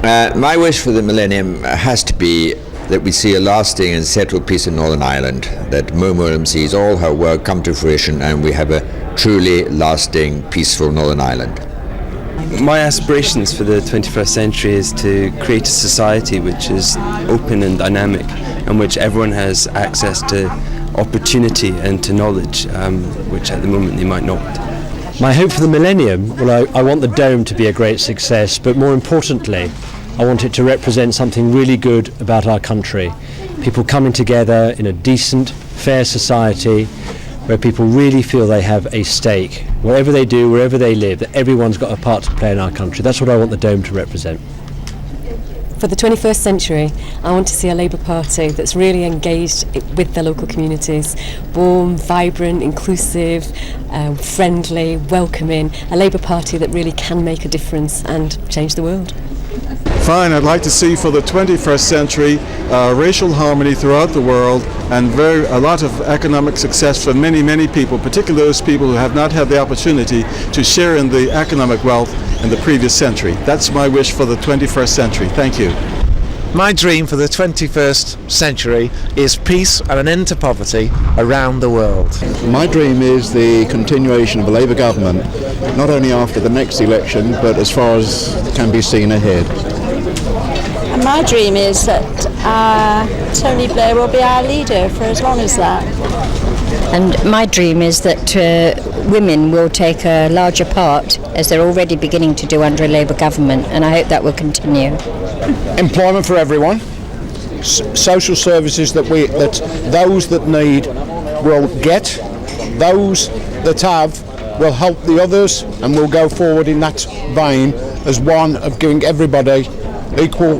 My wish for the Millennium has to be that we see a lasting and settled peace in Northern Ireland, that Millennium sees all her work come to fruition and we have a truly lasting, peaceful Northern Ireland. My aspirations for the 21st century is to create a society which is open and dynamic, and which everyone has access to opportunity and to knowledge, which at the moment they might not. My hope for the Millennium, well, I want the Dome to be a great success, but more importantly, I want it to represent something really good about our country. People coming together in a decent, fair society where people really feel they have a stake. Whatever they do, wherever they live, that everyone's got a part to play in our country. That's what I want the Dome to represent. For the 21st century, I want to see a Labour Party that's really engaged with their local communities, warm, vibrant, inclusive, friendly, welcoming, a Labour Party that really can make a difference and change the world. Fine, I'd like to see for the 21st century racial harmony throughout the world and a lot of economic success for many, many people, particularly those people who have not had the opportunity to share in the economic wealth in the previous century. That's my wish for the 21st century. Thank you. My dream for the 21st century is peace and an end to poverty around the world. My dream is the continuation of a Labour government, not only after the next election, but as far as can be seen ahead. And my dream is that Tony Blair will be our leader for as long as that. And my dream is that women will take a larger part, as they're already beginning to do under a Labour government, and I hope that will continue. Employment for everyone, social services that those that need will get, those that have will help the others, and will go forward in that vein as one of giving everybody equal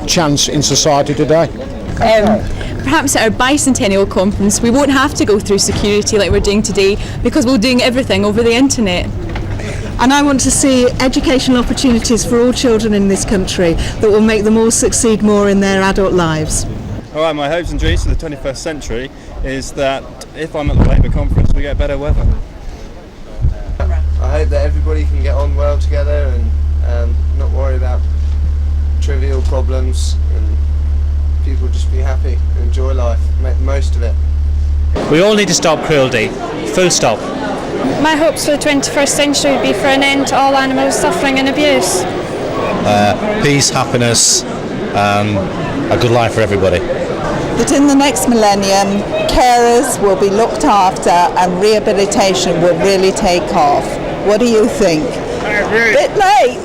chance in society today. Perhaps at our bicentennial conference we won't have to go through security like we're doing today, because we're doing everything over the internet. And I want to see educational opportunities for all children in this country that will make them all succeed more in their adult lives. Alright, my hopes and dreams for the 21st century is that if I'm at the Labour conference we get better weather. I hope that everybody can get on well together and not worry about trivial problems, and people just be happy and enjoy life, make the most of it. We all need to stop cruelty, full stop. My hopes for the 21st century would be for an end to all animal suffering and abuse. Peace, happiness, and a good life for everybody. That in the next millennium, carers will be looked after and rehabilitation will really take off. What do you think? Bit late.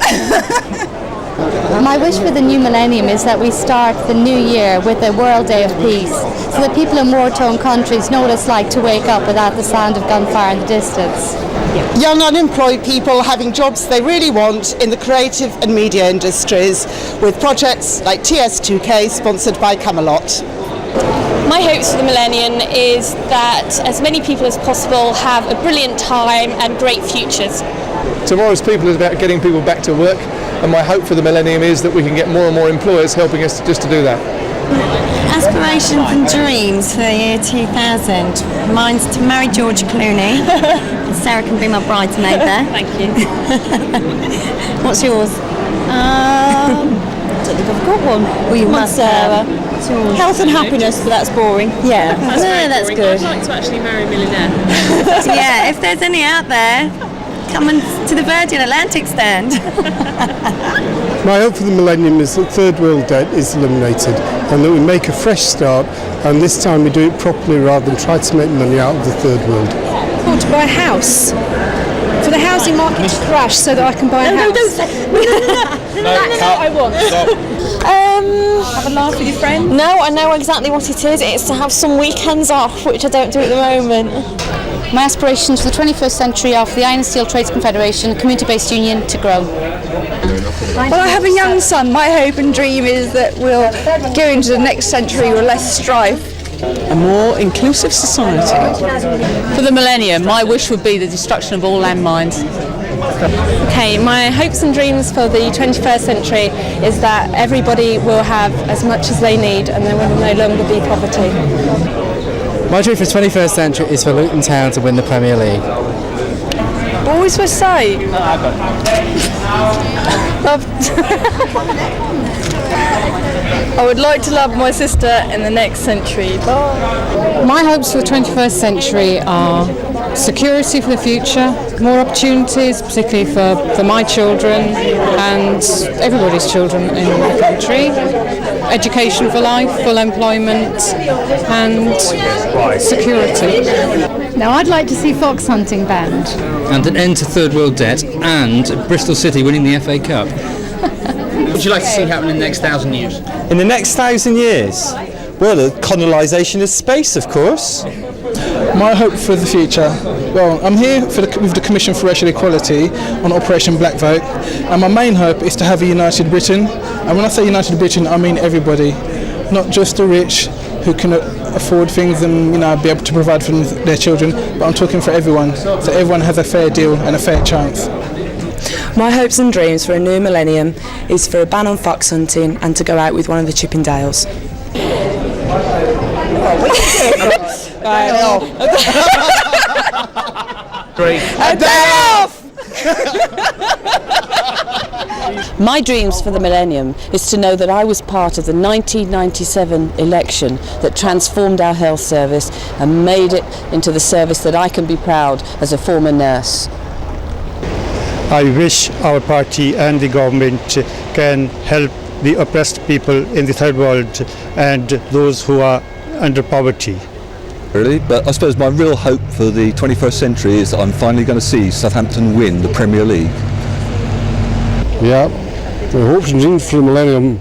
My wish for the new millennium is that we start the new year with a World Day of Peace, so that people in war-torn countries know what it's like to wake up without the sound of gunfire in the distance. Young unemployed people having jobs they really want in the creative and media industries, with projects like TS2K sponsored by Camelot. My hopes for the millennium is that as many people as possible have a brilliant time and great futures. Tomorrow's people is about getting people back to work, and my hope for the millennium is that we can get more and more employers helping us just to do that. Aspirations and dreams for the year 2000. Mine's to marry George Clooney. Sarah can be my bridesmaid there. Thank you. What's yours? I don't think I've got one. Well, you must, Sarah. Health and happiness, but that's boring. Yeah, that's good. I'd like to actually marry a millionaire. Yeah, if there's any out there, come to the Virgin Atlantic stand. My hope for the millennium is that third world debt is eliminated and that we make a fresh start, and this time we do it properly rather than try to make money out of the third world. I want to buy a house. For the housing market to crash so that I can buy a house. No, I want. Have a laugh with your friends? No, I know exactly what it is. It's to have some weekends off, which I don't do at the moment. My aspirations for the 21st century are for the Iron and Steel Trades Confederation, a community-based union, to grow. Well, I have a young son. My hope and dream is that we'll go into the next century with less strife. A more inclusive society. For the millennium, my wish would be the destruction of all landmines. Okay, my hopes and dreams for the 21st century is that everybody will have as much as they need and there will no longer be poverty. My dream for the 21st century is for Luton Town to win the Premier League. What was I say? would like to love my sister in the next century. Bye. My hopes for the 21st century are security for the future, more opportunities, particularly for my children and everybody's children in the country, education for life, full employment and security. Now I'd like to see fox hunting banned. And an end to third world debt and Bristol City winning the FA Cup. What would you like to see happen in the next 1,000 years? In the next 1,000 years? Well, the colonisation of space, of course. My hope for the future. Well, I'm here with the Commission for Racial Equality on Operation Black Vote, and my main hope is to have a united Britain. And when I say united Britain, I mean everybody, not just the rich who can afford things and be able to provide for their children, but I'm talking for everyone, so everyone has a fair deal and a fair chance. My hopes and dreams for a new millennium is for a ban on fox hunting and to go out with one of the Chippendales. A day off! My dreams for the millennium is to know that I was part of the 1997 election that transformed our health service and made it into the service that I can be proud as a former nurse. I wish our party and the government can help the oppressed people in the third world and those who are under poverty. Really, but I suppose my real hope for the 21st century is that I'm finally going to see Southampton win the Premier League. Yeah, the hopes and dreams for the millennium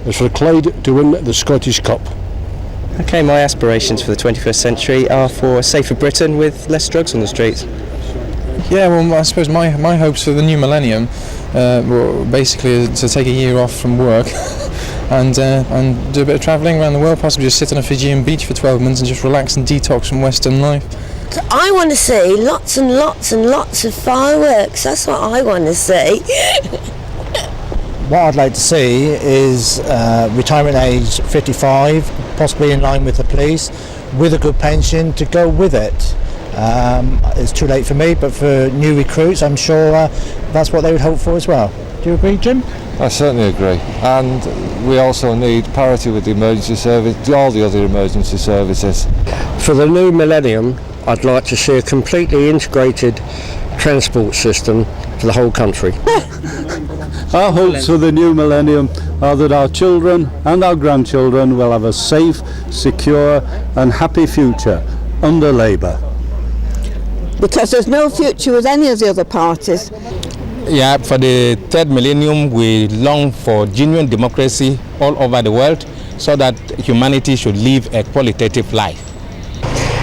is for Clyde to win the Scottish Cup. Okay, my aspirations for the 21st century are for a safer Britain with less drugs on the streets. Yeah, well, I suppose my hopes for the new millennium were basically to take a year off from work and do a bit of travelling around the world, possibly just sit on a Fijian beach for 12 months and just relax and detox from Western life. I want to see lots and lots and lots of fireworks. That's what I want to see. What I'd like to see is retirement age 55, possibly in line with the police, with a good pension to go with it. It's too late for me, but for new recruits, I'm sure that's what they would hope for as well. Do you agree, Jim? I certainly agree. And we also need parity with the emergency service, all the other emergency services. For the new millennium, I'd like to see a completely integrated transport system for the whole country. Our hopes for the new millennium are that our children and our grandchildren will have a safe, secure and happy future under Labour. Because there's no future with any of the other parties. Yeah, for the third millennium, we long for genuine democracy all over the world so that humanity should live a qualitative life.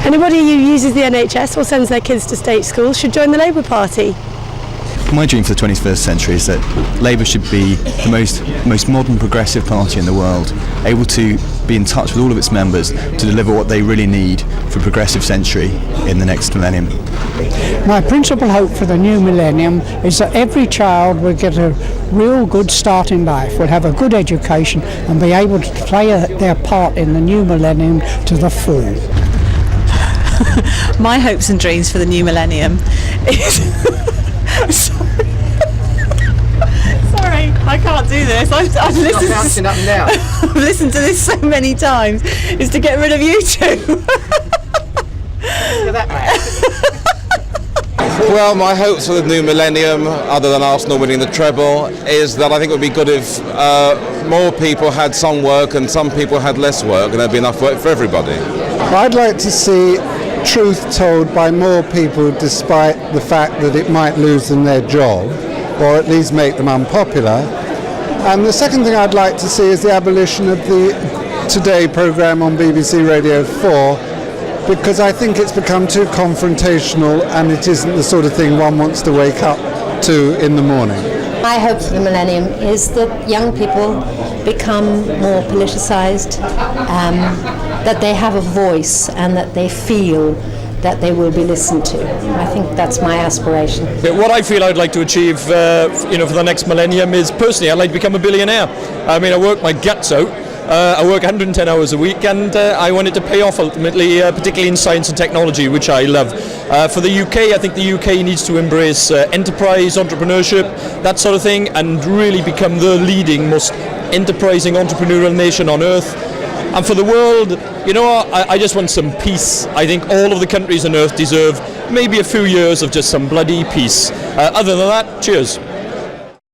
Anybody who uses the NHS or sends their kids to state schools should join the Labour Party. My dream for the 21st century is that Labour should be the most modern progressive party in the world, able to be in touch with all of its members to deliver what they really need for a progressive century in the next millennium. My principal hope for the new millennium is that every child will get a real good start in life, will have a good education and be able to play their part in the new millennium to the full. My hopes and dreams for the new millennium is... Sorry, I can't do this. I've listened to this so many times. Is to get rid of you two. Well, my hopes for the new millennium, other than Arsenal winning the treble, is that I think it would be good if more people had some work and some people had less work, and there'd be enough work for everybody. I'd like to see truth told by more people, despite the fact that it might lose them their job or at least make them unpopular. And the second thing I'd like to see is the abolition of the Today programme on BBC Radio 4, because I think it's become too confrontational and it isn't the sort of thing one wants to wake up to in the morning. My hope for the millennium is that young people become more politicised, that they have a voice and that they feel that they will be listened to. I think that's my aspiration. What I feel I'd like to achieve for the next millennium is, personally, I'd like to become a billionaire. I mean, I work my guts out. I work 110 hours a week, and I want it to pay off ultimately, particularly in science and technology, which I love. For the UK, I think the UK needs to embrace enterprise, entrepreneurship, that sort of thing, and really become the leading, most enterprising, entrepreneurial nation on earth. And for the world, you know, I just want some peace. I think all of the countries on earth deserve maybe a few years of just some bloody peace. Other than that, cheers.